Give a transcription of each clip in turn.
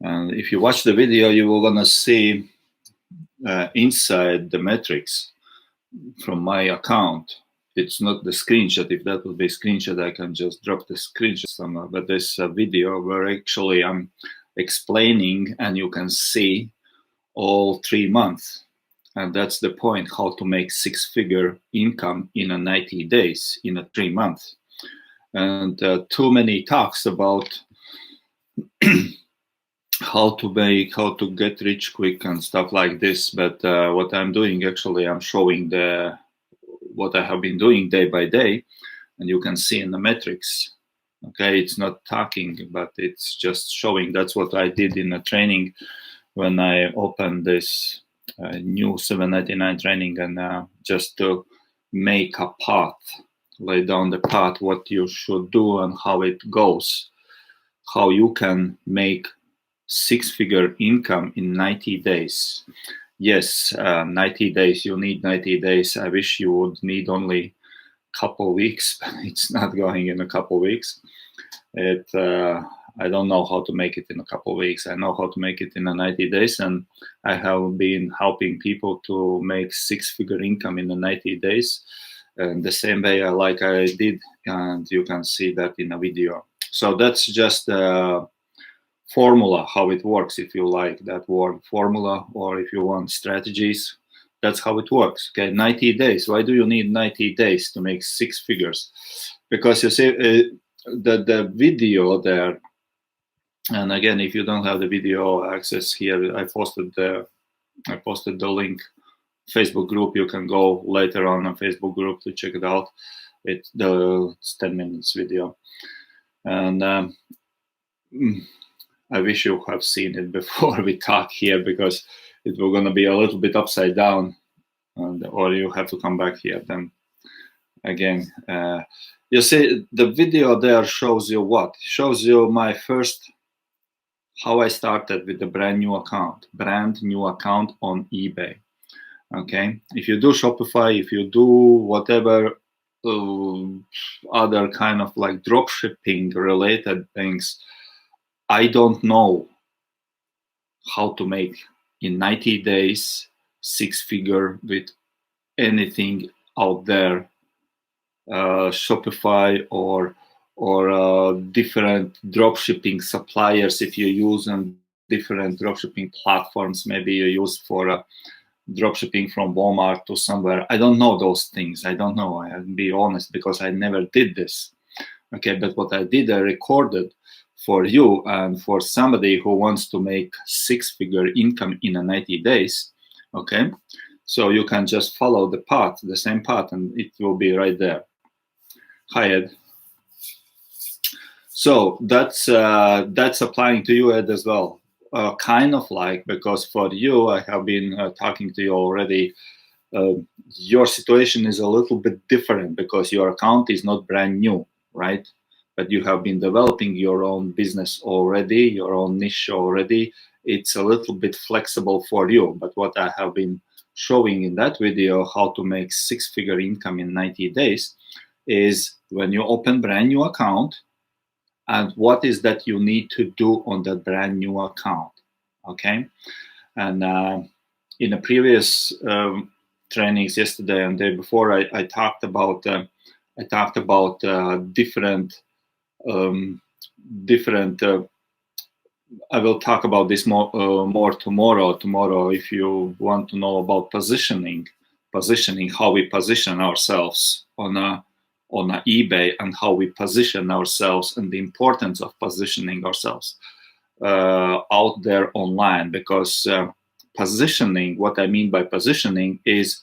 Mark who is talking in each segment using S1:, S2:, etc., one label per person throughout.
S1: And if you watch the video, you will gonna see inside the metrics from my account. It's not the screenshot. If that would be a screenshot, I can just drop the screenshot somewhere. But there's a video where actually I'm explaining, and you can see all 3 months. And that's the point, how to make 6-figure income in a 90 days, in a 3 months. And too many talks about how to get rich quick and stuff like this. But what I'm doing, actually, I'm showing what I have been doing day by day, and you can see in the metrics. Okay, it's not talking, but it's just showing. That's what I did in the training when I opened this new 799 training, and just to make a path, lay down the path, what you should do and how it goes, how you can make 6-figure income in 90 days. Yes, 90 days, you need 90 days. I wish you would need only a couple weeks, but it's not going in a couple weeks. I don't know how to make it in a couple of weeks. I know how to make it in 90 days, and I have been helping people to make 6-figure income in the 90 days, the same way like I did, and you can see that in a video. So that's just a formula, how it works, if you like that word, formula, or if you want strategies. That's how it works. Okay, 90 days. Why do you need 90 days to make 6 figures? Because you see, the video there, and again, if you don't have the video access here, I posted the link, Facebook group. You can go later on a Facebook group to check it out. It's 10 minutes video, and I wish you have seen it before we talk here, because it will gonna be a little bit upside down, or you have to come back here. Then again, you see the video there shows you what? Shows you my first, how I started with the brand new account on eBay. Okay, if you do Shopify, if you do whatever other kind of like dropshipping related things, I don't know how to make in 90 days 6-figure with anything out there, Shopify or different dropshipping suppliers. If you use on different dropshipping platforms, maybe you use for dropshipping from Walmart to somewhere. I don't know those things. I don't know. I have to be honest, because I never did this. Okay, but what I did, I recorded for you and for somebody who wants to make 6-figure income in 90 days. Okay, so you can just follow the path, the same path, and it will be right there. Hi, Ed. So that's applying to you, Ed, as well. Kind of like, because for you, I have been talking to you already. Your situation is a little bit different because your account is not brand new, right? But you have been developing your own business already, your own niche already. It's a little bit flexible for you. But what I have been showing in that video, how to make 6-figure income in 90 days, is when you open brand new account, and what is that you need to do on that brand new account. Okay, and in the previous trainings yesterday and day before, I talked about different. I will talk about this more tomorrow. Tomorrow, if you want to know about positioning, how we position ourselves on eBay, and how we position ourselves, and the importance of positioning ourselves out there online. Because positioning, what I mean by positioning is,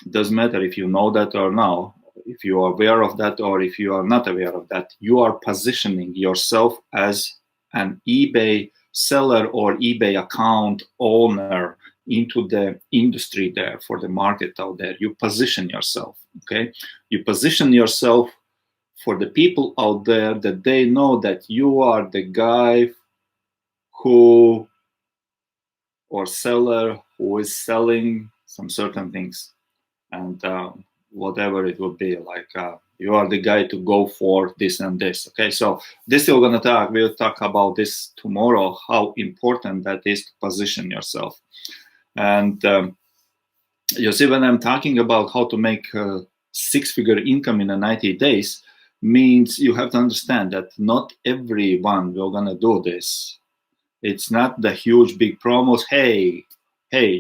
S1: doesn't matter if you know that or not, if you are aware of that or if you are not aware of that, you are positioning yourself as an eBay seller or eBay account owner into the industry there, for the market out there. You position yourself, okay? You position yourself for the people out there, that they know that you are the guy who, or seller who is selling some certain things, and whatever it would be, like You are the guy to go for this and this. Okay, so this we'll talk about this tomorrow, how important that is to position yourself. And you see, when I'm talking about how to make six-figure income in 90 days, means you have to understand that not everyone will gonna do this. It's not the huge big promos. Hey,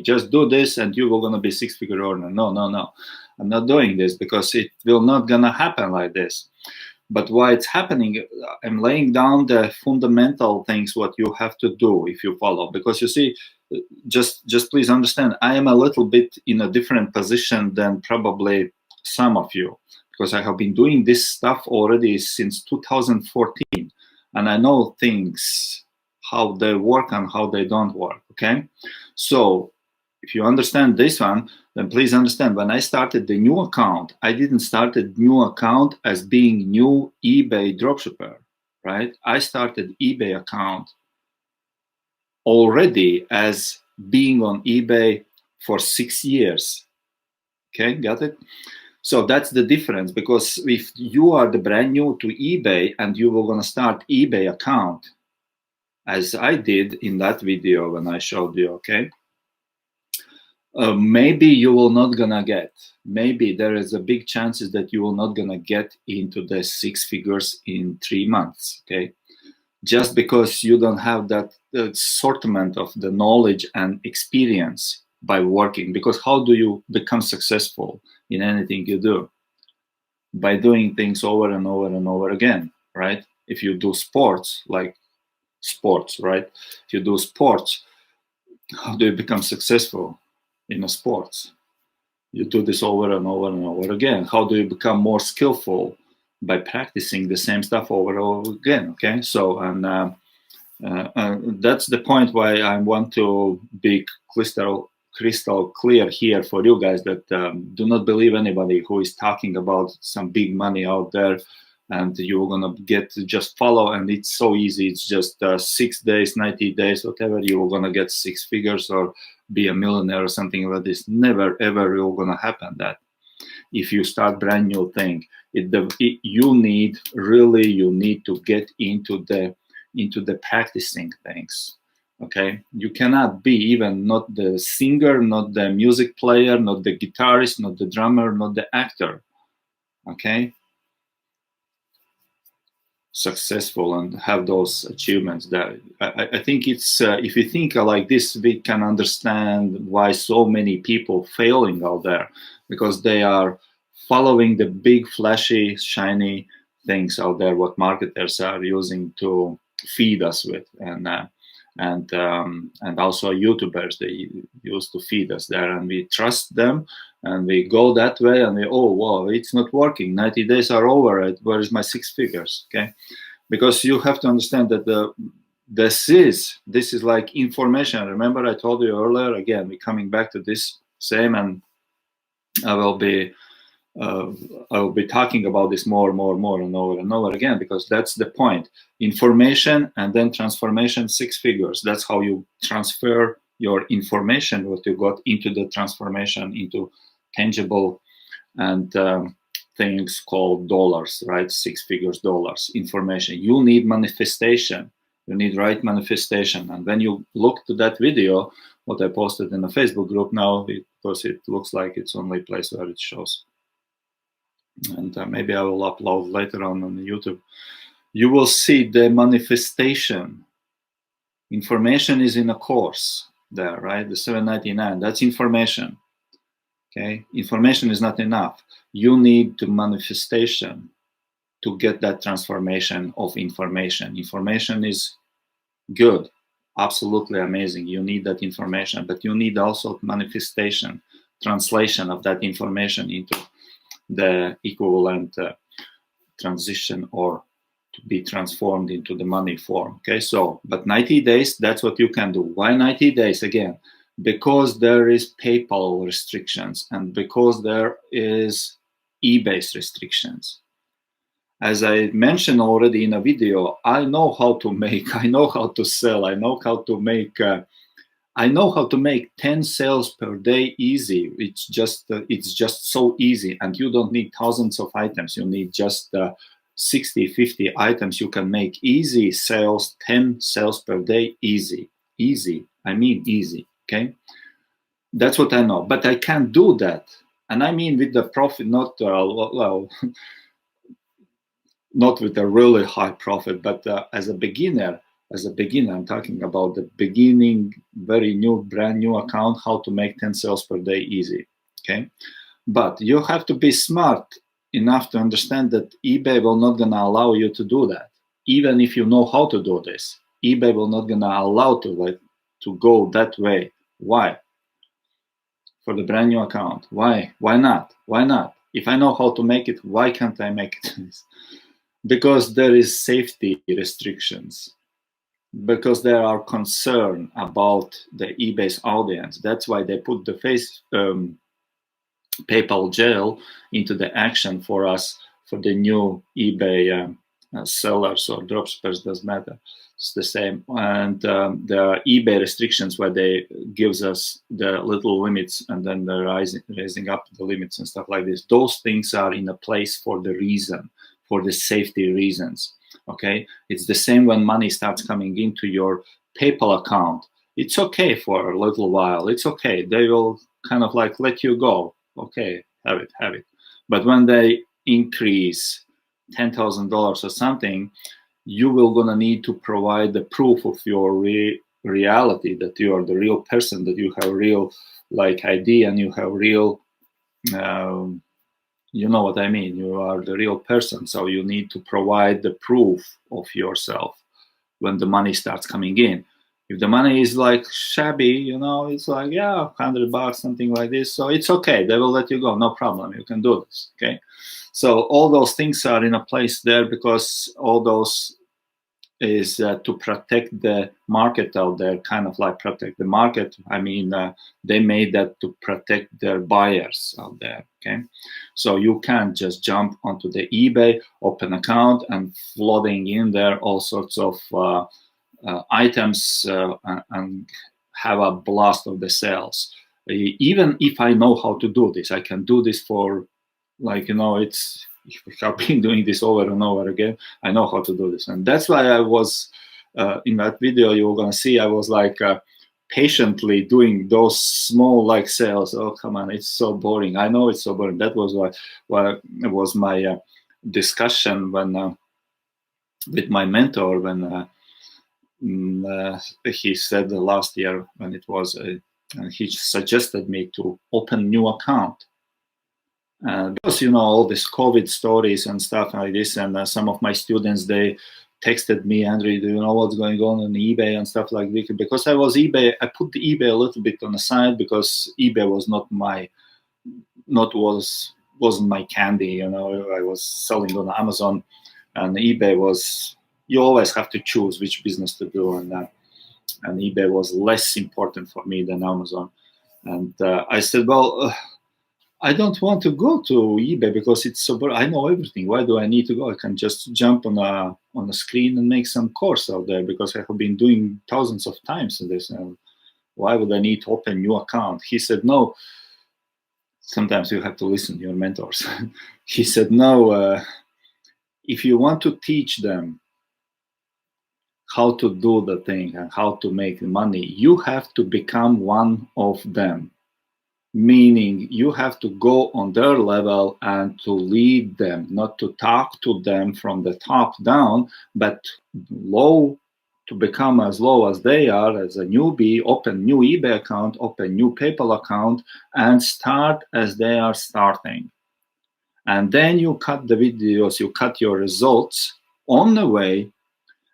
S1: just do this and you will gonna be six-figure earner. No. I'm not doing this because it will not gonna happen like this. But why it's happening, I'm laying down the fundamental things what you have to do if you follow. Because you see, just please understand, I am a little bit in a different position than probably some of you, because I have been doing this stuff already since 2014, and I know things, how they work and how they don't work. Okay, so if you understand this one, then please understand, when I started the new account, I didn't start the new account as being new eBay dropshipper, right? I started eBay account already as being on eBay for 6 years. Okay, got it? So that's the difference, because if you are the brand new to eBay and you were gonna start eBay account, as I did in that video when I showed you, okay, maybe you will not gonna get, maybe there is a big chances that you will not gonna get into the six figures in 3 months, okay? Just because you don't have that assortment of the knowledge and experience by working. Because how do you become successful in anything you do? By doing things over and over and over again, right? If you do sports, like sports, right? If you do sports, how do you become successful in a sports? You do this over and over and over again. How do you become more skillful? By practicing the same stuff over and over again. Okay, so and that's the point why I want to be crystal clear here for you guys, that do not believe anybody who is talking about some big money out there and you're gonna get to just follow and it's so easy. It's just 6 days, 90 days, whatever, you're gonna get six figures or be a millionaire or something like this. Never ever you're gonna happen that. If you start brand new thing, you need to get into the practicing things. Okay, you cannot be even not the singer, not the music player, not the guitarist, not the drummer, not the actor. Okay, successful and have those achievements. That I think it's if you think like this, we can understand why so many people failing out there, because they are following the big flashy shiny things out there what marketers are using to feed us with, and also YouTubers, they use to feed us there, and we trust them and we go that way and we, oh wow, it's not working, 90 days are over, where is my six figures? Okay, because you have to understand that this is like information. Remember I told you earlier, again, we're coming back to this same, and I will be talking about this more and over again, because that's the point. Information and then transformation, six figures. That's how you transfer your information, what you got, into the transformation, into tangible and things called dollars, right? Six figures, dollars, information. You need manifestation. You need right manifestation. And when you look to that video, what I posted in the Facebook group now, because it looks like it's only place where it shows. And maybe I will upload later on YouTube. You will see the manifestation. Information is in a course there, right? The $7.99, that's information. Okay, information is not enough. You need the manifestation to get that transformation of information. Information is good, absolutely amazing. You need that information, but you need also manifestation, translation of that information into the equivalent transition, or to be transformed into the money form. Okay, so, but 90 days, that's what you can do. Why 90 days? Again, because there is PayPal restrictions and because there is eBay restrictions. As I mentioned already in a video, I know how to make, I know how to sell, I know how to make I know how to make 10 sales per day easy. It's just so easy, and you don't need thousands of items. You need just 60, 50 items. You can make easy sales, 10 sales per day easy. Easy. I mean easy. Okay, that's what I know. But I can't do that, and I mean with the profit, not not with a really high profit, but as a beginner. I'm talking about the beginning, very new, brand new account, how to make 10 sales per day easy. Okay. But you have to be smart enough to understand that eBay will not gonna allow you to do that. Even if you know how to do this, eBay will not gonna allow to go that way. Why? For the brand new account. Why? Why not? Why not? If I know how to make it, why can't I make it? Because there is safety restrictions, because there are concern about the eBay's audience. That's why they put the PayPal jail into the action for us, for the new eBay sellers or dropshippers, doesn't matter. It's the same. And the eBay restrictions where they gives us the little limits, and then they're raising up the limits and stuff like this. Those things are in a place for the reason, for the safety reasons. Okay, it's the same when money starts coming into your PayPal account. It's okay for a little while. It's okay. They will kind of like let you go. Okay, have it. But when they increase $10,000 or something, you will gonna need to provide the proof of your reality, that you are the real person, that you have real ID, and you have real. You know what I mean? You are the real person, so you need to provide the proof of yourself when the money starts coming in. If the money is shabby, it's $100, something like this, so it's okay. They will let you go, no problem. You can do this, okay? So all those things are in a place there, because all those is to protect the market out there, kind of like protect the market. I mean, they made that to protect their buyers out there, okay? So you can't just jump onto the eBay, open account, and flooding in there all sorts of items and have a blast of the sales. Even if I know how to do this, I can do this for it's, I've been doing this over and over again. I know how to do this, and that's why I was in that video you were gonna see. I was patiently doing those small sales. Oh come on, it's so boring. I know it's so boring. That was what it was my discussion when with my mentor when he said last year when it was he suggested me to open new account. Because all this COVID stories and stuff like this, and some of my students, they texted me, Andrew, do you know what's going on eBay and stuff like this? Because I put the eBay a little bit on the side, because eBay was wasn't my candy. I was selling on Amazon, and eBay was, you always have to choose which business to do, and eBay was less important for me than Amazon. And I said, well. I don't want to go to eBay because it's so boring. I know everything. Why do I need to go? I can just jump on a screen and make some course out there, because I have been doing thousands of times this. Why would I need to open a new account? He said, no. Sometimes you have to listen to your mentors. He said, no, if you want to teach them how to do the thing and how to make money, you have to become one of them. Meaning you have to go on their level and to lead them, not to talk to them from the top down, but to become as low as they are as a newbie, open new eBay account, open new PayPal account, and start as they are starting. And then you cut the videos, you cut your results on the way,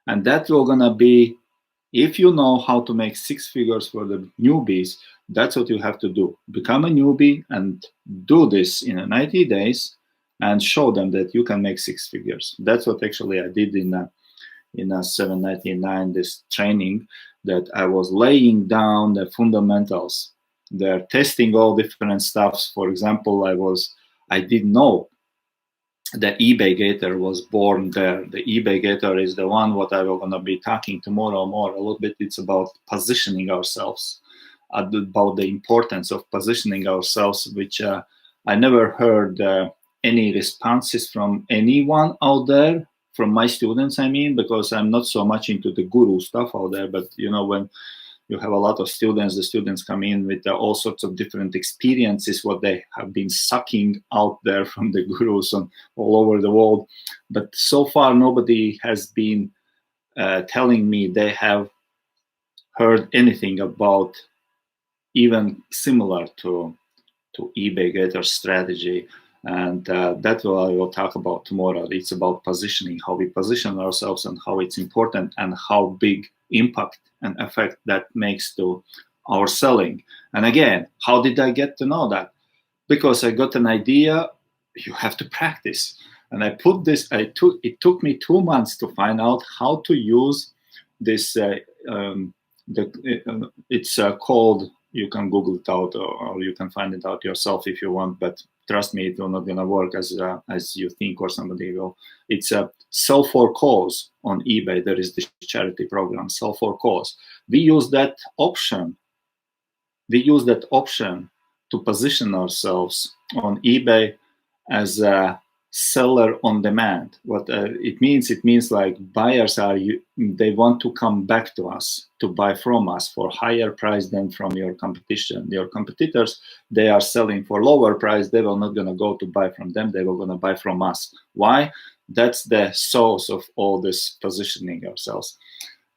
S1: and that will gonna be, if you know how to make 6 figures for the newbies, that's what you have to do. Become a newbie and do this in 90 days and show them that you can make 6 figures. That's what actually I did in a 799, this training, that I was laying down the fundamentals. They're testing all different stuffs. For example, I didn't know the eBay Gator was born there. The eBay Gator is the one what I will gonna be talking tomorrow more a little bit. It's about positioning ourselves, about the importance of positioning ourselves, which I never heard any responses from anyone out there, from my students, I mean, because I'm not so much into the guru stuff out there. But you know, when you have a lot of students, the students come in with all sorts of different experiences, what they have been sucking out there from the gurus and all over the world. But so far, nobody has been telling me they have heard anything about even similar to eBay Gator strategy. And that's what I will talk about tomorrow. It's about positioning, how we position ourselves and how it's important and how big impact and effect that makes to our selling. And again, how did I get to know that? Because I got an idea, you have to practice. And I put this, it took me 2 months to find out how to use this, it's called, you can Google it out or you can find it out yourself if you want, but trust me, it will not gonna work as you think or somebody will. It's a Sell for Cause on eBay. There is this charity program, Sell for Cause. We use that option. To position ourselves on eBay as a seller on demand. What it means like buyers they want to come back to us to buy from us for higher price than from your competition. Your competitors, they are selling for lower price. They will not gonna go to buy from them. They will gonna buy from us. Why? That's the source of all this positioning ourselves.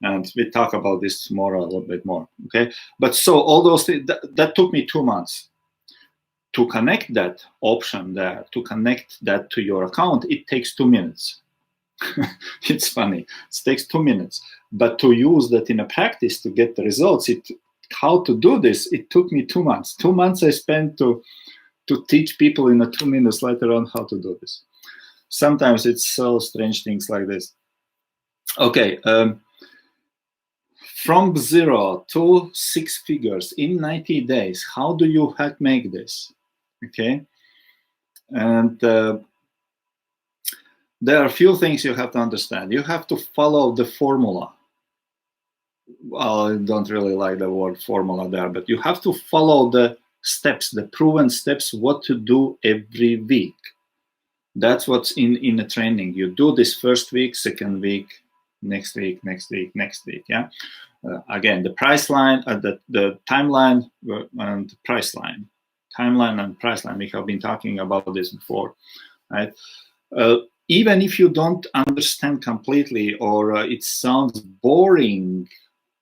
S1: And we talk about this tomorrow a little bit more. Okay, but so all those things that took me 2 months. To connect that option there, to connect that to your account, it takes 2 minutes. It's funny, it takes 2 minutes. But to use that in a practice to get the results, how to do this, it took me 2 months. 2 months I spent to teach people in 2 minutes later on how to do this. Sometimes it's so strange things like this. Okay, from 0 to 6 figures in 90 days, how do you make this? Okay, and there are a few things you have to understand. You have to follow the formula. Well, I don't really like the word formula there, but you have to follow the steps, the proven steps, what to do every week. That's what's in the training. You do this first week, second week, next week, yeah. Again, the price line, the timeline and the price line. Timeline and price line. We have been talking about this before, right? Even if you don't understand completely or it sounds boring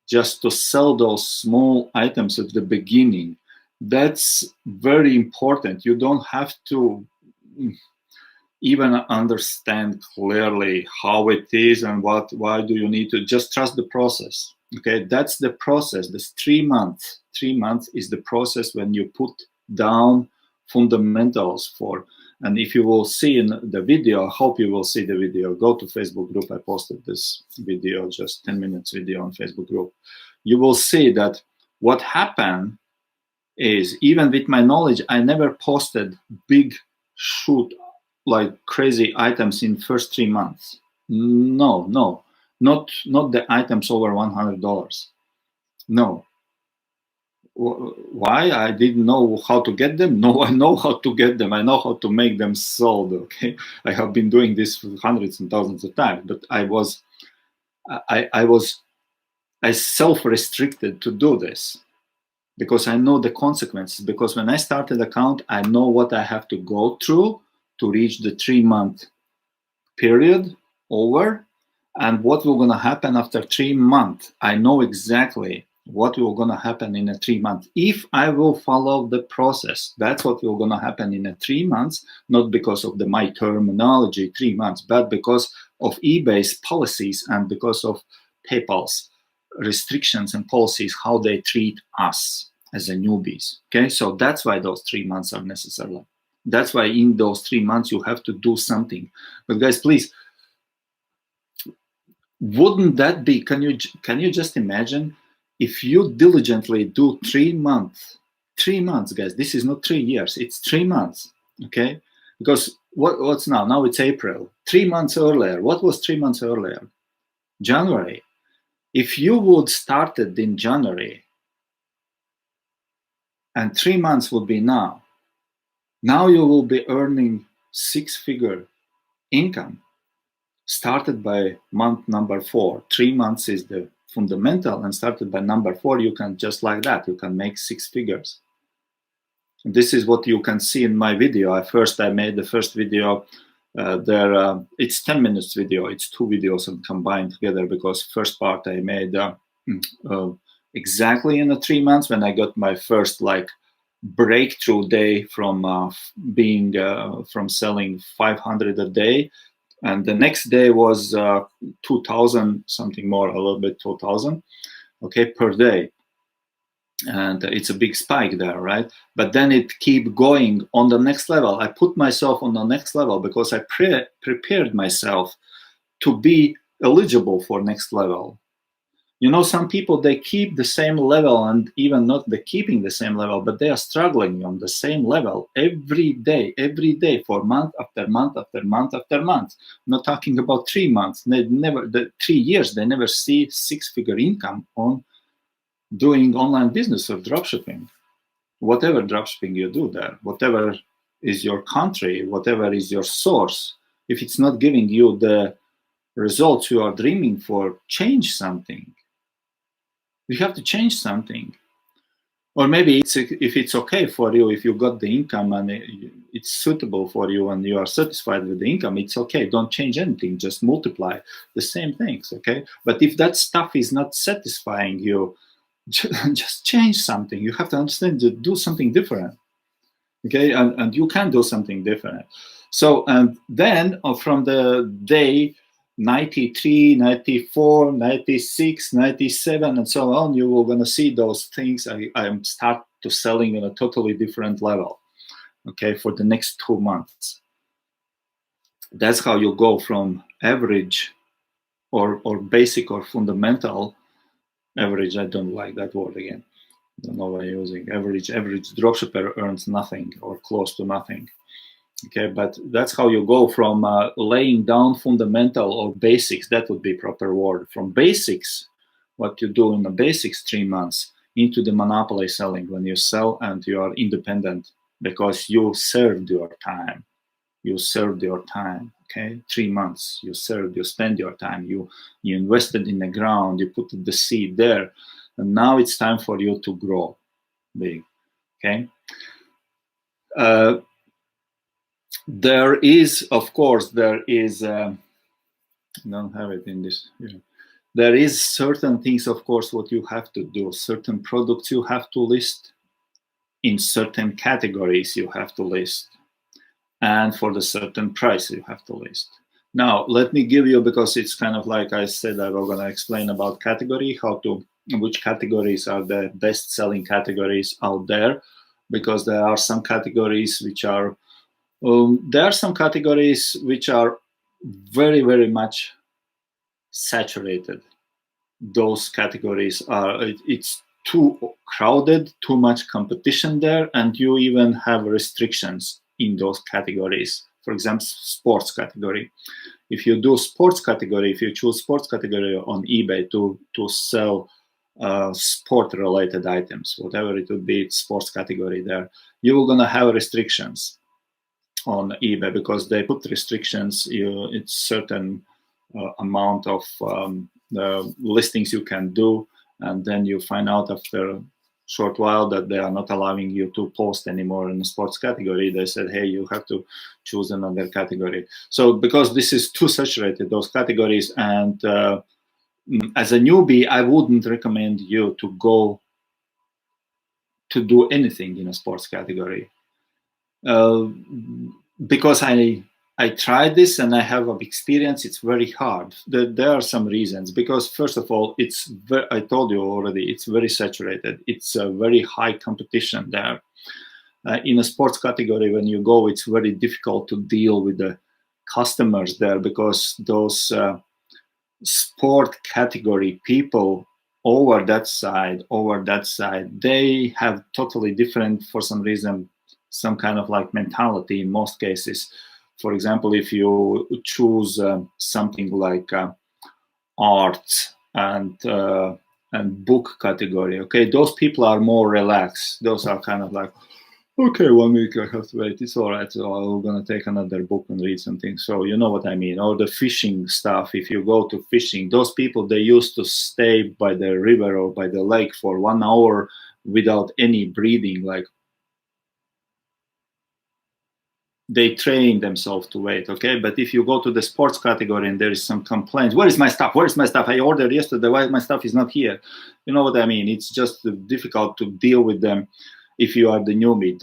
S1: just to sell those small items at the beginning, that's very important. You don't have to even understand clearly how it is and why do you need to just trust the process. Okay, that's the process. This 3 months. 3 months is the process when you put down fundamentals for. And if you will see in the video, I hope you will see the video. Go to Facebook group. I posted this video, just 10 minutes video on Facebook group. You will see that what happened is, even with my knowledge, I never posted big shoot like crazy items in first 3 months. No, not the items over $100. No. Why? I didn't know how to get them. No, I know how to get them. I know how to make them sold. Okay, I have been doing this for hundreds and thousands of times, but I self-restricted to do this because I know the consequences. Because when I started the account, I know what I have to go through to reach the 3 month period over, and what will gonna happen after 3 months. I know exactly what will gonna happen in a 3 months if I will follow the process. That's what will gonna happen in a 3 months, not because of my terminology 3 months, but because of eBay's policies and because of PayPal's restrictions and policies, how they treat us as a newbies. Okay, so that's why those 3 months are necessary. That's why in those 3 months you have to do something. But guys, please, wouldn't that be? Can you just imagine if you diligently do 3 months? 3 months, guys. This is not 3 years. It's 3 months. Okay, because What's now? Now it's April. 3 months earlier. What was 3 months earlier? January. If you would started in January, and 3 months would be now, you will be earning 6-figure income. Started by month number 4. 3 months is the fundamental, and started by number 4, you can just like that, you can make 6 figures. This is what you can see in my video. I made the first video there. It's 10 minutes video. It's 2 videos and combined together, because first part I made exactly in the 3 months when I got my first like breakthrough day from from selling 500 a day, and the next day was 2,000 something more, a little bit 2,000, okay, per day. And it's a big spike there, right? But then it keep going on the next level. I put myself on the next level because I prepared myself to be eligible for next level. You know, some people, they keep the same level, and even not the keeping the same level, but they are struggling on the same level every day for month after month after month after month. I'm not talking about 3 months. The 3 years, they never see 6-figure income on doing online business or dropshipping. Whatever dropshipping you do there, whatever is your country, whatever is your source, if it's not giving you the results you are dreaming for, change something. You have to change something. Or maybe if it's okay for you, if you got the income and it's suitable for you and you are satisfied with the income, it's okay. Don't change anything. Just multiply the same things, okay? But if that stuff is not satisfying you, just change something. You have to understand to do something different, okay? And you can do something different. So, and then from the day 93, 94, 96, 97, and so on, you will gonna see those things. I start to selling on a totally different level, okay, for the next 2 months. That's how you go from average or basic or fundamental. Average, I don't like that word again. I don't know why I'm using average. Average dropshipper earns nothing or close to nothing. Okay, but that's how you go from laying down fundamental or basics. That would be proper word. From basics, what you do in the basics 3 months, into the monopoly selling, when you sell and you are independent because you served your time. You served your time. Okay, 3 months you served, you spend your time, you invested in the ground, you put the seed there, and now it's time for you to grow big. Okay. There is, of course, I don't have it in this. There is certain things, of course, what you have to do. Certain products you have to list. In certain categories you have to list. And for the certain price you have to list. Now, let me give you, because it's kind of like I said, I was going to explain about category, which categories are the best selling categories out there, because there are some categories which are, very, very much saturated. Those categories it's too crowded, too much competition there, and you even have restrictions in those categories. For example, sports category. If you do sports category, if you choose sports category on eBay to sell sport-related items, whatever it would be, it's sports category there, you're gonna have restrictions on eBay, because they put restrictions. It's certain amount of listings you can do, and then you find out after a short while that they are not allowing you to post anymore in the sports category. They said, hey, you have to choose another category. So because this is too saturated, those categories, and as a newbie, I wouldn't recommend you to go to do anything in a sports category. Because I tried this and I have experience, it's very hard. There are some reasons. Because first of all, I told you already, it's very saturated. It's a very high competition there. In a sports category, when you go, it's very difficult to deal with the customers there, because those sport category people over that side, they have totally different, for some reason, some kind of like mentality in most cases. For example, if you choose something like arts and book category, okay, those people are more relaxed. Those are kind of like, okay, 1 week I have to wait. It's all right. So I'm gonna take another book and read something. So you know what I mean. Or the fishing stuff. If you go to fishing, those people, they used to stay by the river or by the lake for 1 hour without any breathing. Like, they train themselves to wait. Okay, but if you go to the sports category and there is some complaints, where is my stuff? Where is my stuff? I ordered yesterday. Why my stuff is not here? You know what I mean. It's just difficult to deal with them. If you are the newbie,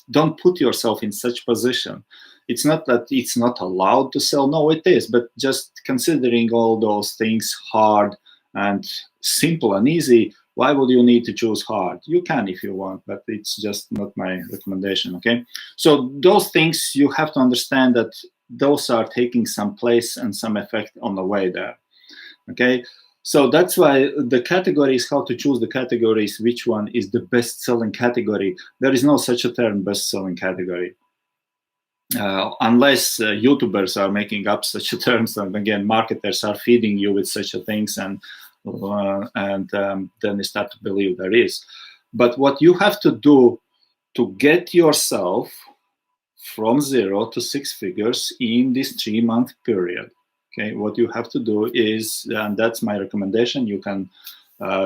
S1: don't put yourself in such position. It's not that it's not allowed to sell. No, it is. But just considering all those things hard and simple and easy, why would you need to choose hard? You can if you want, but it's just not my recommendation. Okay. So those things, you have to understand that those are taking some place and some effect on the way there. Okay. So that's why the categories, how to choose the categories, which one is the best-selling category. There is no such a term, best-selling category, unless YouTubers are making up such a terms. And again, marketers are feeding you with such a things, and then you start to believe there is. But what you have to do to get yourself from 0 to 6 figures in this 3-month period. Okay, what you have to do is, and that's my recommendation, you can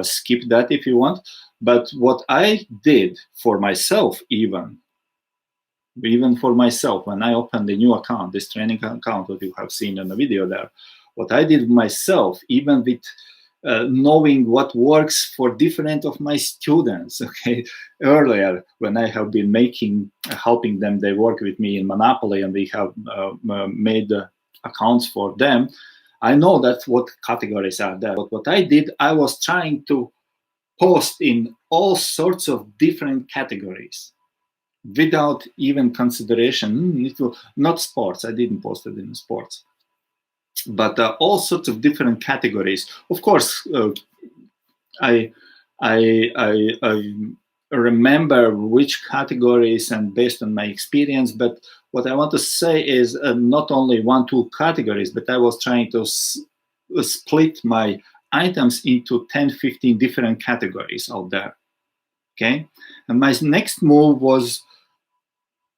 S1: skip that if you want, but what I did for myself, even for myself, when I opened the new account, this training account that you have seen in the video there, what I did myself, even with knowing what works for different of my students. Okay, earlier when I have been helping them, they work with me in Monopoly, and we have made accounts for them. I know that what categories are there. But what I did, I was trying to post in all sorts of different categories without even consideration. It was not sports. I didn't post it in sports, but all sorts of different categories. Of course, I remember which categories and based on my experience, but what I want to say is not only 1-2 categories, but I was trying to split my items into 10-15 different categories out there. Okay, and my next move was,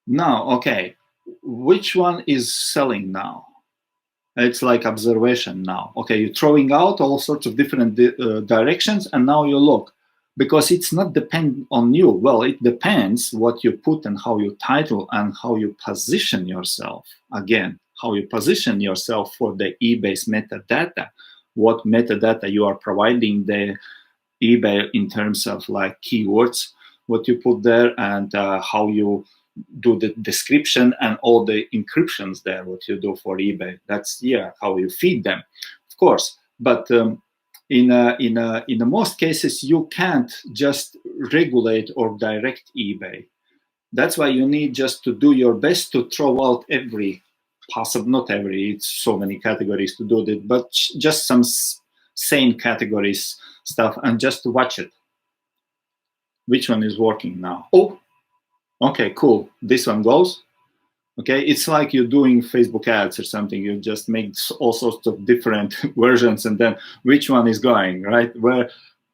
S1: now, okay, which one is selling now? It's like observation now. Okay, you're throwing out all sorts of different directions, and now you look, because it's not depend on you. Well, it depends what you put and how you title and how you position yourself. Again, how you position yourself for the eBay's metadata, what metadata you are providing the eBay in terms of like keywords, what you put there, and how you do the description and all the encryptions there, what you do for eBay. That's how you feed them, of course. But in the most cases, you can't just regulate or direct eBay. That's why you need just to do your best to throw out every possible, not every, it's so many categories to do that, but just some same categories stuff, and just watch it. Which one is working now? Oh, okay, cool. This one goes. Okay, it's like you're doing Facebook ads or something. You just make all sorts of different versions, and then which one is going, right?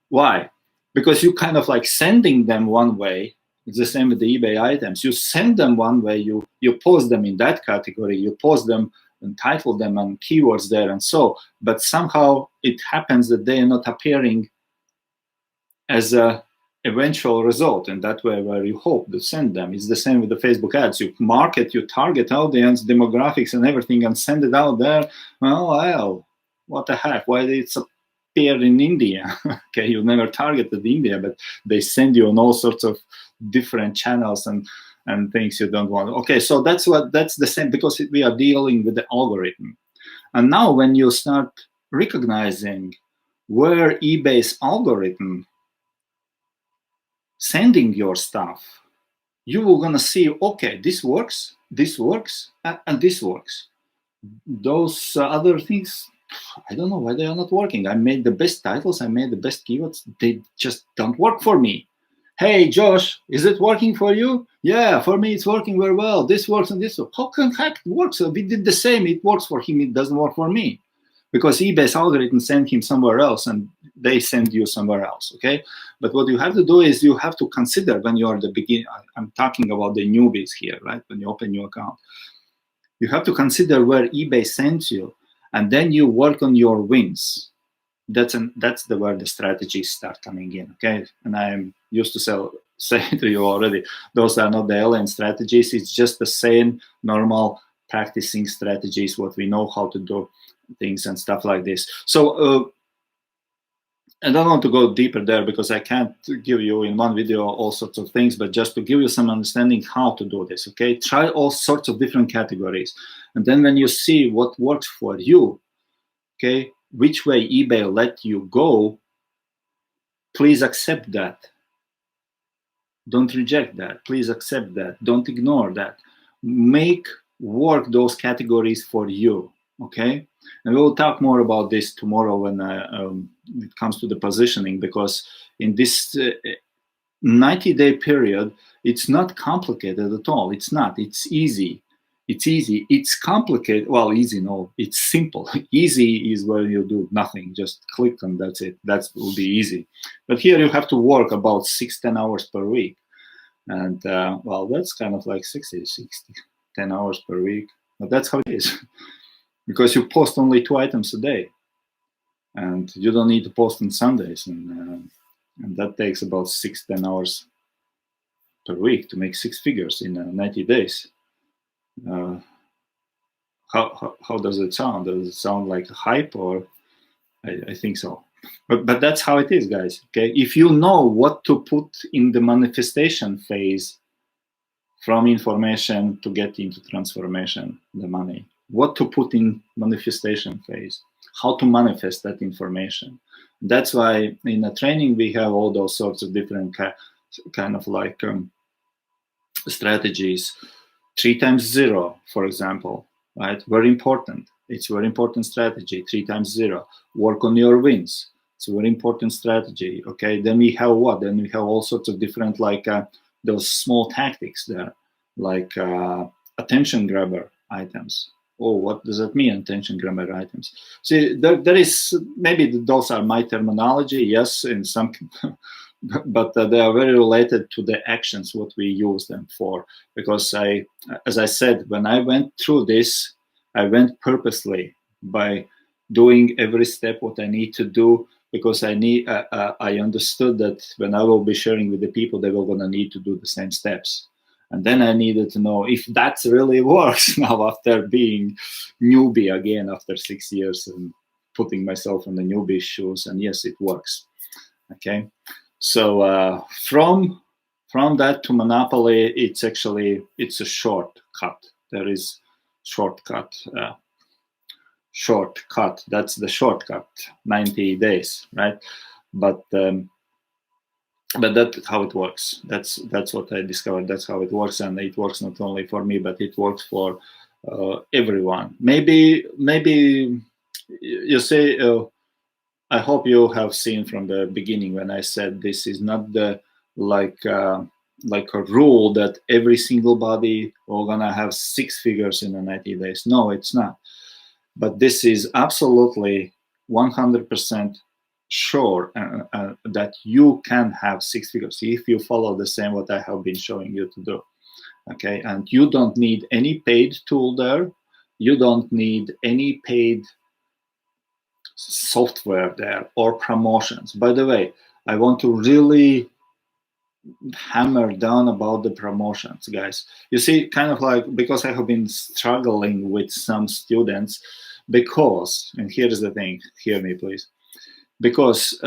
S1: Why? Because you kind of like sending them one way. It's the same with the eBay items. You send them one way, you post them in that category, you post them and title them and keywords there and so, but somehow it happens that they are not appearing as a eventual result, and that way where you hope to send them. It's the same with the Facebook ads. You market, you target audience, demographics and everything, and send it out there. Well, what the heck? Why did it appear in India? Okay, you never targeted India, but they send you on all sorts of different channels and things you don't want. Okay, so that's the same, because we are dealing with the algorithm. And now when you start recognizing where eBay's algorithm sending your stuff, you are gonna see, okay, this works, and this works. Those other things, I don't know why they are not working. I made the best titles, I made the best keywords, they just don't work for me. Hey, Josh, is it working for you? Yeah, for me, it's working very well. This works and this. How can heck it works? We did the same. It works for him. It doesn't work for me. Because eBay's algorithm sent him somewhere else and they send you somewhere else, okay? But what you have to do is you have to consider when you're the beginning. I'm talking about the newbies here, right? When you open your account, you have to consider where eBay sends you, and then you work on your wins. That's where the strategies start coming in, okay? And I'm used to say to you already, those are not the alien strategies. It's just the same normal practicing strategies, what we know how to do things and stuff like this. So I don't want to go deeper there because I can't give you in one video all sorts of things, but just to give you some understanding how to do this, okay? Try all sorts of different categories. And then when you see what works for you, okay, which way eBay let you go, please accept that. Don't reject that. Please accept that. Don't ignore that. Make work those categories for you, okay? And we'll talk more about this tomorrow when it comes to the positioning, because in this 90-day period, it's not complicated at all. It's not. It's easy. It's easy. It's complicated. Well, easy, no. It's simple. Easy is where you do nothing. Just click and that's it. That will be easy. But here you have to work about 6-10 hours per week. And, well, that's kind of like 10 hours per week. But that's how it is. Because you post only 2 items a day. And you don't need to post on Sundays. And that takes about 6-10 hours per week to make 6 figures in 90 days. How does it sound? Does it sound like a hype? Or I think so. But that's how it is, guys. Okay, if you know what to put in the manifestation phase, from information to get into transformation, the money, what to put in manifestation phase, how to manifest that information. That's why in the training we have all those sorts of different kind of like strategies. 3 times 0, for example, right? Very important. It's very important strategy. 3 times 0. Work on your wins. It's a very important strategy. Okay. Then we have what? Then we have all sorts of different like those small tactics there, like attention grabber items. Oh, what does that mean, attention grabber items? See, there is, maybe those are my terminology, yes, in some, but they are very related to the actions, what we use them for. Because as I said, when I went through this, I went purposely by doing every step what I need to do, because I understood that when I will be sharing with the people, they were going to need to do the same steps. And then I needed to know if that really works now after being newbie again after 6 years and putting myself in the newbie shoes. And yes, it works. Okay. So from that to monopoly, it's a shortcut. There is shortcut. Shortcut. That's the shortcut. 90 days, right? But that's how it works. That's what I discovered. That's how it works, and it works not only for me, but it works for everyone. Maybe you say, I hope you have seen from the beginning when I said this is not the like a rule that every single body are gonna have 6 figures in the 90 days. No, it's not. But this is absolutely 100% sure that you can have 6 figures if you follow the same what I have been showing you to do. Okay, and you don't need any paid tool there. You don't need any paid software there or promotions. By the way, I want to really hammer down about the promotions, guys. You see, kind of like, because I have been struggling with some students, because, and here's the thing, hear me please, because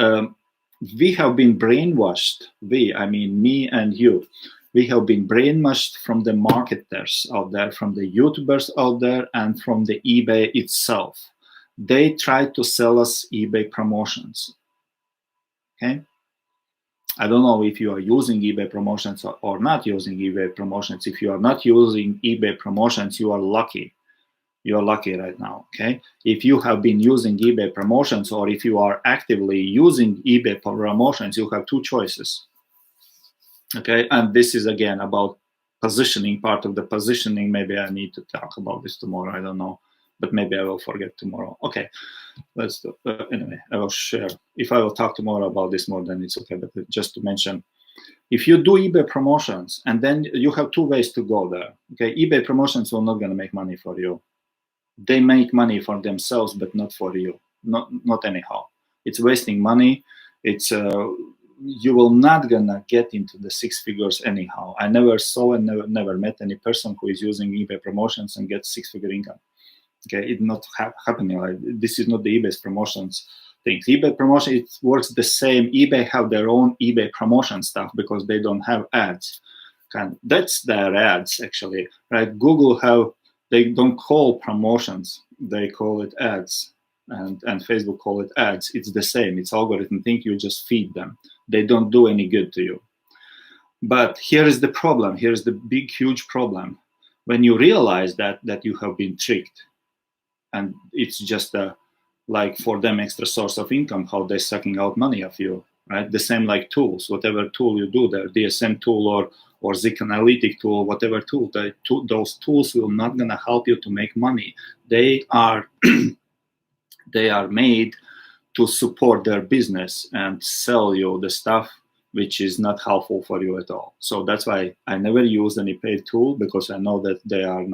S1: we have been brainwashed, I mean me and you, we have been brainwashed from the marketers out there, from the YouTubers out there, and from the eBay itself. They try to sell us eBay promotions. Okay, I don't know if you are using eBay promotions or not using eBay promotions. If you are not using eBay promotions, you are lucky. You are lucky right now, okay? If you have been using eBay promotions, or if you are actively using eBay promotions, you have 2 choices. Okay, and this is again about positioning, part of the positioning. Maybe I need to talk about this tomorrow, I don't know, but maybe I will forget tomorrow. Okay, let's do anyway, I will share. If I will talk tomorrow about this more, then it's okay, but just to mention, if you do eBay promotions, and then you have two ways to go there. Okay, eBay promotions will not going to make money for you. They make money for themselves, but not for you, not anyhow. It's wasting money. It's you will not gonna get into the six figures anyhow. I never saw and never met any person who is using eBay promotions and gets six-figure income. Okay, it's not happening. Like, this is not the eBay's promotions thing. eBay promotion, it works the same. eBay have their own eBay promotion stuff because they don't have ads. That's their ads actually, right? Google have, they don't call promotions, they call it ads, and Facebook call it ads. It's the same. It's algorithm thing. You just feed them. They don't do any good to you. But here is the problem. Here is the big, huge problem. When you realize that you have been tricked, and it's just a, like for them, extra source of income, how they're sucking out money of you, right? The same like tools, whatever tool you do there, DSM tool or Zik Analytic tool, whatever tool, those tools will not gonna help you to make money. They are they are made to support their business and sell you the stuff which is not helpful for you at all. So that's why I never use any paid tool, because I know that they are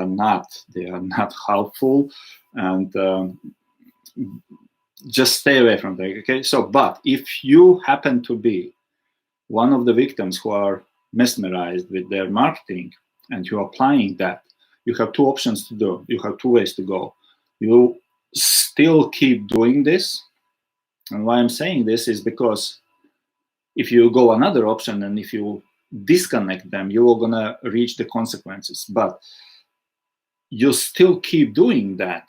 S1: not helpful, and just stay away from them. Okay. So, but if you happen to be one of the victims who are mesmerized with their marketing and you're applying that, you have two options to do. You have two ways to go. You still keep doing this. And why I'm saying this is because if you go another option and if you disconnect them, you are going to reach the consequences. But you still keep doing that.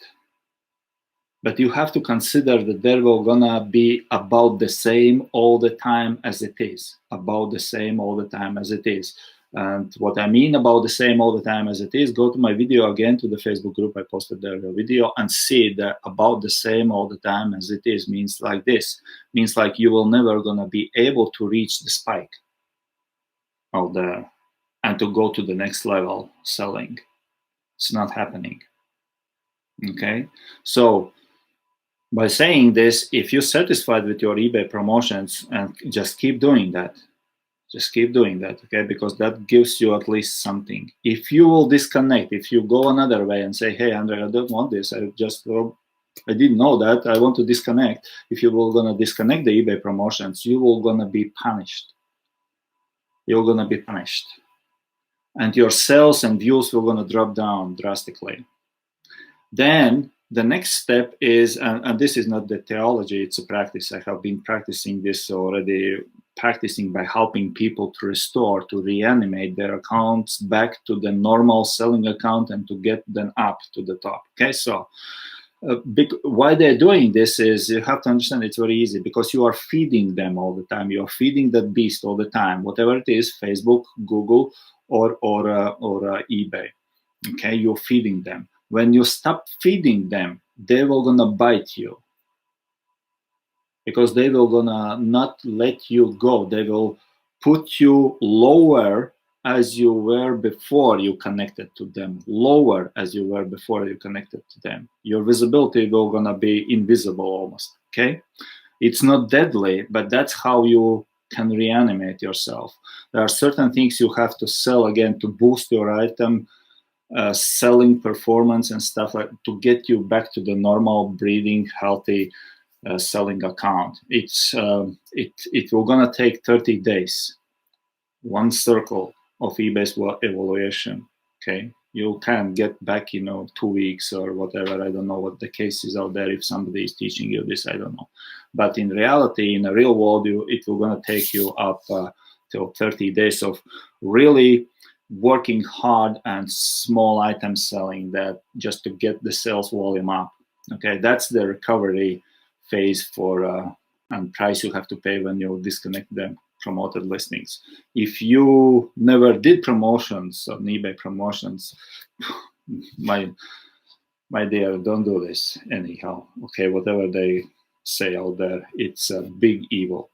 S1: But you have to consider that they will gonna be about the same all the time as it is. About the same all the time as it is. And what I mean about the same all the time as it is, go to my video again, to the Facebook group. I posted there a video, and see that about the same all the time as it is means like this. Means like you will never gonna be able to reach the spike of the, and to go to the next level selling. It's not happening. Okay, so by saying this, if you're satisfied with your eBay promotions, and just keep doing that, okay, because that gives you at least something. If you will disconnect, if you go another way and say, hey, Andre, I don't want this, I didn't know that, I want to disconnect. If you will gonna disconnect the eBay promotions, you will gonna be punished. You're gonna be punished. And your sales and views will gonna drop down drastically. Then the next step is, and this is not the theology, it's a practice. I have been practicing this already, practicing by helping people to restore, to reanimate their accounts back to the normal selling account and to get them up to the top. Okay, so why they're doing this is, you have to understand it's very easy, because you are feeding them all the time. You are feeding that beast all the time, whatever it is, Facebook, Google, or eBay. Okay, you're feeding them. When you stop feeding them, they will gonna bite you, because they will gonna not let you go. They will put you lower as you were before you connected to them, lower as you were before you connected to them. Your visibility will gonna be invisible almost. Okay, it's not deadly, but that's how you can reanimate yourself. There are certain things you have to sell again to boost your item selling performance and stuff, like to get you back to the normal breathing healthy selling account. It will gonna take 30 days, one circle of eBay's evaluation. Okay, you can get back 2 weeks or whatever. I don't know what the case is out there. If somebody is teaching you this, I don't know. But in reality, in the real world, it will gonna take you up till 30 days of really working hard and small item selling, that just to get the sales volume up. Okay, that's the recovery phase for and price you have to pay when you disconnect the promoted listings. If you never did promotions on eBay promotions, my dear, don't do this anyhow. Okay, whatever they say out there, it's a big evil.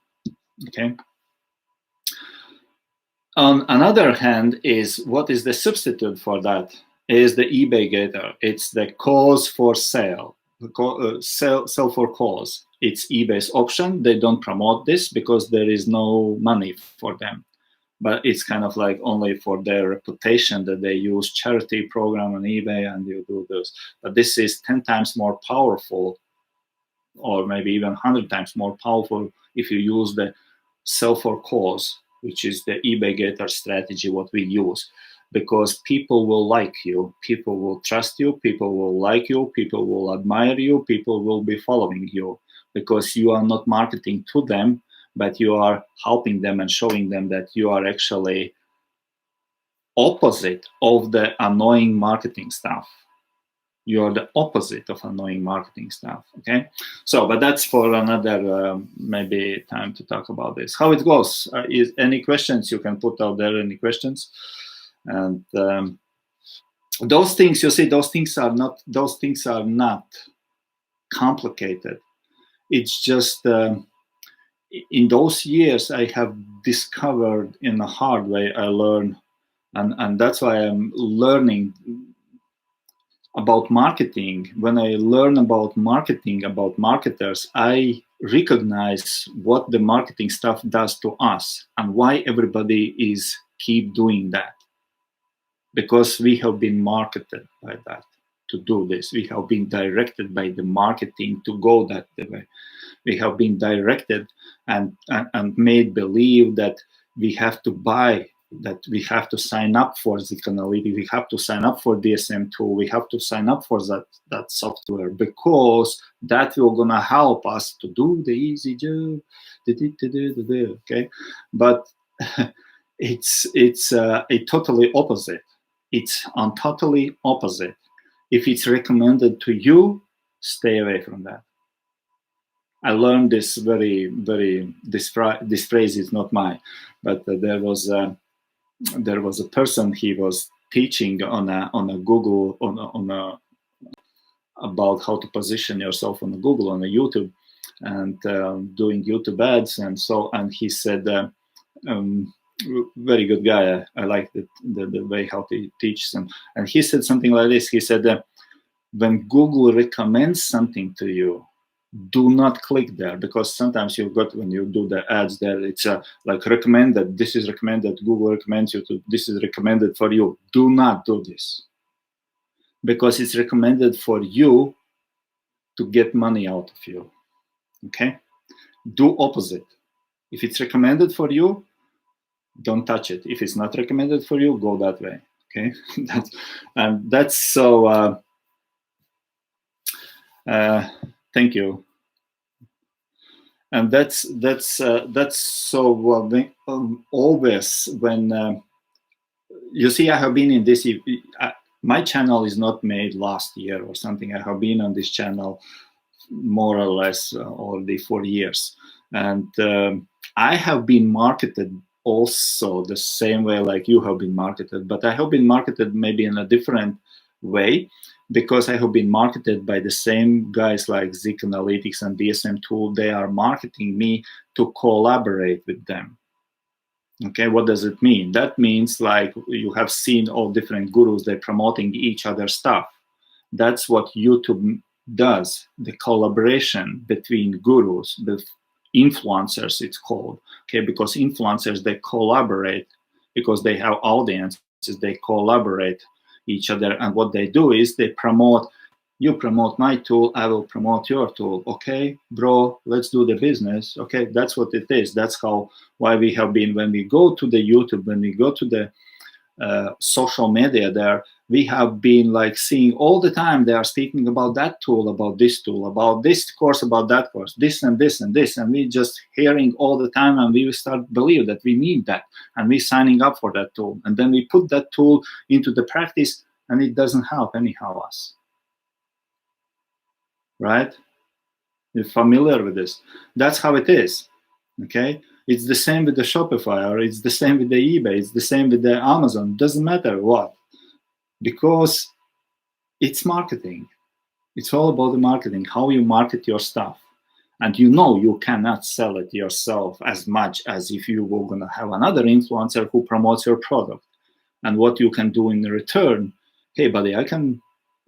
S1: Okay. On another hand, is what is the substitute for that? Is the eBay Gator. It's the cause for sale, sell for cause. It's eBay's option. They don't promote this because there is no money for them. But it's kind of like only for their reputation that they use charity program on eBay and you do this. But this is 10 times more powerful, or maybe even 100 times more powerful if you use the sell for cause, which is the eBay Gator strategy, what we use. Because people will like you, people will trust you, people will like you, people will admire you, people will be following you, because you are not marketing to them, but you are helping them and showing them that you are actually opposite of the annoying marketing stuff. You're the opposite of annoying marketing stuff. Okay, so but that's for another maybe time to talk about this, how it goes. Is any questions you can put out there? Any questions? And those things, you see, those things are not complicated. It's just in those years I have discovered in a hard way. I learn, and that's why I'm learning about marketing. When I learn about marketing, about marketers, I recognize what the marketing stuff does to us and why everybody is keep doing that. Because we have been marketed by that to do this. We have been directed by the marketing to go that way. We have been directed and made believe that we have to buy, that we have to sign up for Analytics, we have to sign up for DSM tool, we have to sign up for that software, because that will gonna help us to do the easy job. Okay, but it's a totally opposite. It's on totally opposite. If it's recommended to you, stay away from that. I learned this this phrase is not mine, but there was a person, he was teaching on a Google about how to position yourself on Google, on a YouTube, and doing YouTube ads, and he said, very good guy. I like the way how he teaches them. And he said something like this. He said that when Google recommends something to you, do not click there, because sometimes you've got, when you do the ads there, it's like recommended. This is recommended. Google recommends you to. This is recommended for you. Do not do this, because it's recommended for you to get money out of you. Okay, do opposite. If it's recommended for you, don't touch it. If it's not recommended for you, go that way. Okay, that's so. Thank you. And that's so always when you see, I have been in this. My channel is not made last year or something. I have been on this channel more or less already 4 years, and I have been marketed also the same way like you have been marketed, but I have been marketed maybe in a different way, because I have been marketed by the same guys like Analytics and DSM tool. They are marketing me to collaborate with them. Okay, what does it mean? That means, like, you have seen all different gurus, they're promoting each other's stuff. That's what YouTube does, the collaboration between gurus, the influencers, it's called. Okay, because influencers, they collaborate because they have audiences, they collaborate each other, and what they do is they promote. You promote my tool, I will promote your tool. Okay, bro, let's do the business. Okay, that's what it is. That's why we have been, when we go to the YouTube, when we go to the social media there, we have been like seeing all the time they are speaking about that tool, about this tool, about this course, about that course, this and this and this, and we just hearing all the time, and we start believe that we need that, and we signing up for that tool, and then we put that tool into the practice, and it doesn't help anyhow us. Right? You're familiar with this. That's how it is. Okay? It's the same with the Shopify, or it's the same with the eBay, it's the same with the Amazon. Doesn't matter what. Because it's marketing. It's all about the marketing, how you market your stuff. And you cannot sell it yourself as much as if you were going to have another influencer who promotes your product. And what you can do in return, hey buddy,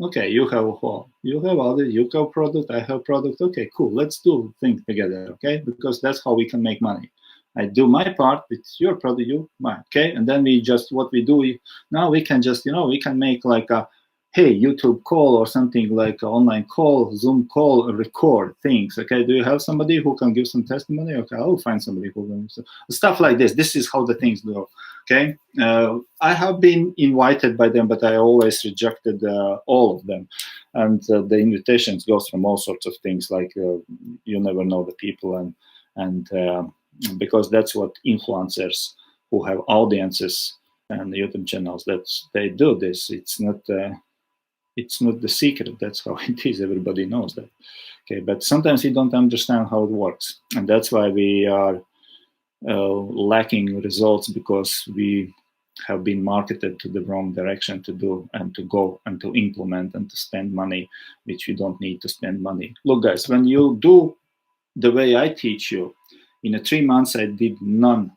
S1: okay, you have product, I have product, okay, cool, let's do things together, okay? Because that's how we can make money. I do my part, it's your product, you mine, okay? And then what we do, now we can just, we can make like a, hey, YouTube call or something like an online call, Zoom call, record things, okay? Do you have somebody who can give some testimony? Okay, I'll find somebody who can, stuff like this. This is how the things go, okay? I have been invited by them, but I always rejected all of them. And the invitations goes from all sorts of things, like you never know the people, and because that's what influencers who have audiences and YouTube channels, they do this. It's not the secret. That's how it is. Everybody knows that. Okay, but sometimes we don't understand how it works, and that's why we are lacking results, because we have been marketed to the wrong direction to do and to go and to implement and to spend money, which we don't need to spend money. Look, guys, when you do the way I teach you, in 3 months I did none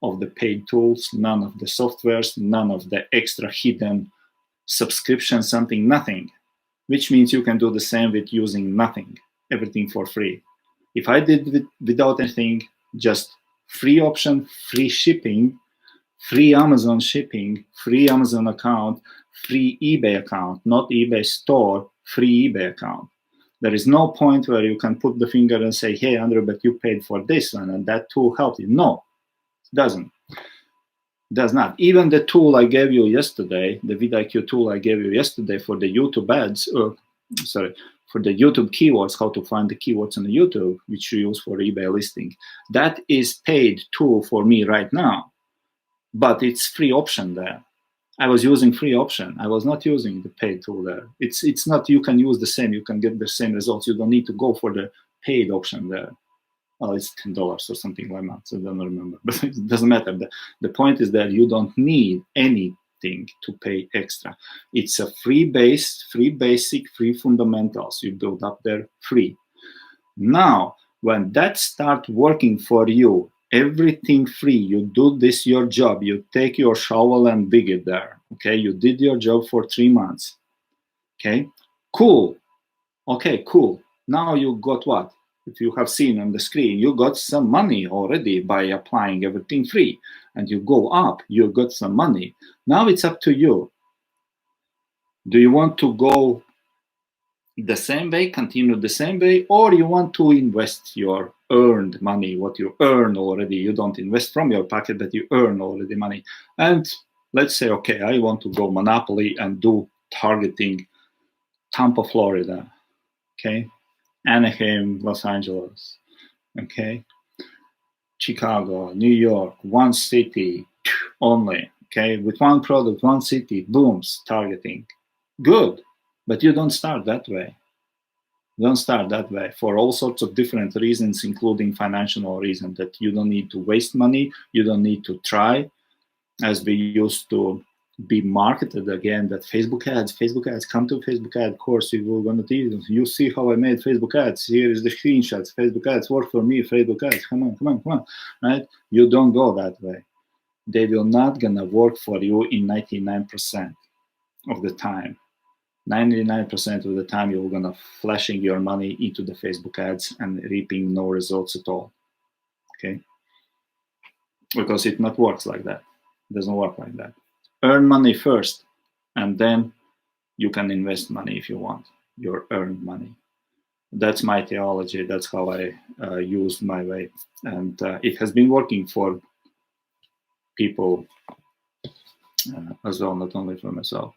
S1: of the paid tools, none of the softwares, none of the extra hidden subscription, nothing, which means you can do the same with using nothing, everything for free. If I did without anything, just free option, free shipping, free Amazon shipping, free Amazon account, free eBay account, not eBay store, free eBay account. There is no point where you can put the finger and say, hey, Andrew, but you paid for this one and that tool helped you. No, it doesn't. Does not. Even the tool I gave you yesterday, the vidIQ tool I gave you yesterday for the YouTube ads, for the YouTube keywords, how to find the keywords on the YouTube, which you use for eBay listing, that is paid tool for me right now, but it's free option there. I was using free option. I was not using the paid tool there. It's not, you can use the same, you can get the same results. You don't need to go for the paid option there. Well, it's $10 or something like that, so I don't remember, but it doesn't matter. The point is that you don't need anything to pay extra. It's a free base, free basic, free fundamentals. You build up there free. Now, when that starts working for you, everything free, you do this, your job, you take your shovel and dig it there, okay? You did your job for 3 months, okay? Cool, okay, cool. Now you got what? If you have seen on the screen, you got some money already by applying everything free, and you go up, you got some money. Now it's up to you. Do you want to go the same way, continue the same way, or you want to invest your earned money, what you earn already? You don't invest from your pocket, but you earn already money. And let's say, okay, I want to go monopoly and do targeting Tampa, Florida, okay? Anaheim, Los Angeles, okay? Chicago, New York, one city only, okay? With one product, one city, booms, targeting. Good, but you don't start that way. Don't start that way for all sorts of different reasons, including financial reasons, that you don't need to waste money, you don't need to try, as we used to be marketed again, that Facebook ads, come to Facebook ad course, we're going to teach you. See how I made Facebook ads, here is the screenshots, Facebook ads work for me, Facebook ads, come on, right? You don't go that way. They will not gonna work for you in 99% of the time. 99% of the time you're gonna flashing your money into the Facebook ads and reaping no results at all, okay? Because it not works like that. It doesn't work like that. Earn money first, and then you can invest money if you want, your earned money. That's my theology. That's how I use my way. And it has been working for people as well, not only for myself.